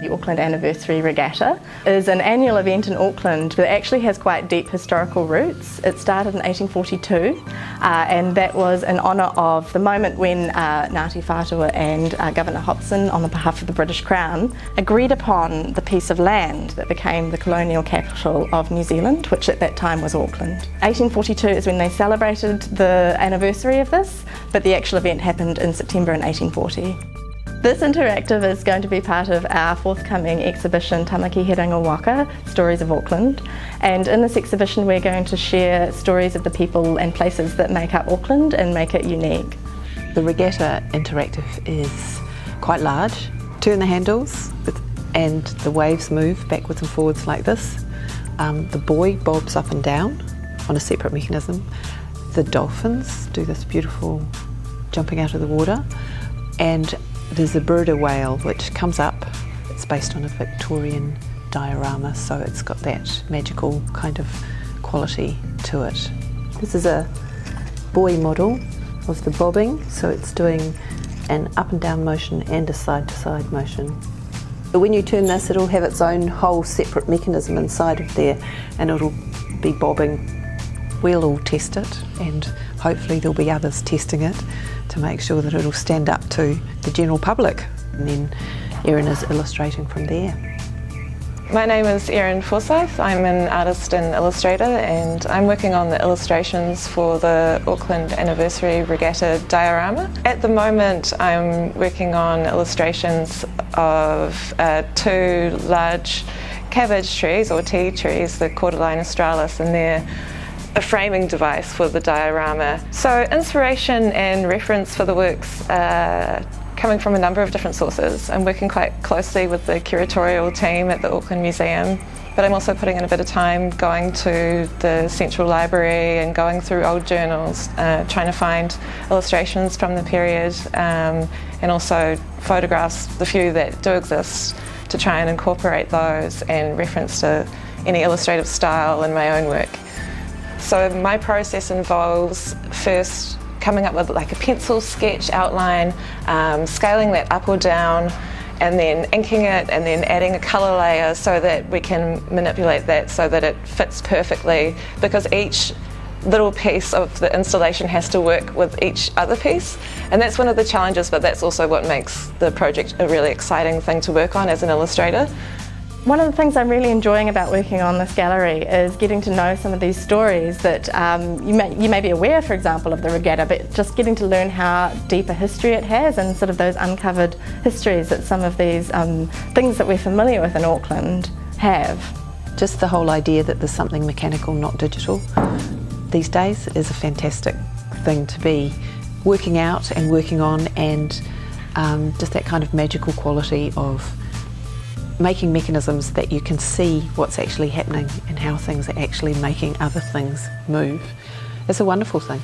The Auckland Anniversary Regatta is an annual event in Auckland that actually has quite deep historical roots. It started in 1842 and that was in honour of the moment when Ngāti Whātua and Governor Hobson, on the behalf of the British Crown, agreed upon the piece of land that became the colonial capital of New Zealand, which at that time was Auckland. 1842 is when they celebrated the anniversary of this, but the actual event happened in September in 1840. This interactive is going to be part of our forthcoming exhibition, Tāmaki Herenga Waka, Stories of Auckland. And in this exhibition we're going to share stories of the people and places that make up Auckland and make it unique. The regatta interactive is quite large. Turn the handles and the waves move backwards and forwards like this. The buoy bobs up and down on a separate mechanism. The dolphins do this beautiful jumping out of the water. And there's a birder whale which comes up. It's based on a Victorian diorama, so it's got that magical kind of quality to it. This is a buoy model of the bobbing, so it's doing an up and down motion and a side to side motion. But when you turn this, it'll have its own whole separate mechanism inside of there and it'll be bobbing. We'll all test it and hopefully there'll be others testing it to make sure that it'll stand up to the general public. And then Erin is illustrating from there. My name is Erin Forsyth. I'm an artist and illustrator and I'm working on the illustrations for the Auckland Anniversary Regatta diorama. At the moment I'm working on illustrations of two large cabbage trees or tea trees, the Cordyline australis, and they're a framing device for the diorama. So inspiration and reference for the works are coming from a number of different sources. I'm working quite closely with the curatorial team at the Auckland Museum, but I'm also putting in a bit of time going to the Central Library and going through old journals, trying to find illustrations from the period and also photographs, the few that do exist, to try and incorporate those and reference to any illustrative style in my own work. So my process involves first coming up with like a pencil sketch outline, scaling that up or down, and then inking it and then adding a colour layer so that we can manipulate that so that it fits perfectly, because each little piece of the installation has to work with each other piece, and that's one of the challenges, but that's also what makes the project a really exciting thing to work on as an illustrator. One of the things I'm really enjoying about working on this gallery is getting to know some of these stories that you may be aware, for example, of the regatta, but just getting to learn how deep a history it has and sort of those uncovered histories that some of these things that we're familiar with in Auckland have. Just the whole idea that there's something mechanical, not digital, these days is a fantastic thing to be working out and working on, and just that kind of magical quality of making mechanisms that you can see what's actually happening and how things are actually making other things move. It's a wonderful thing.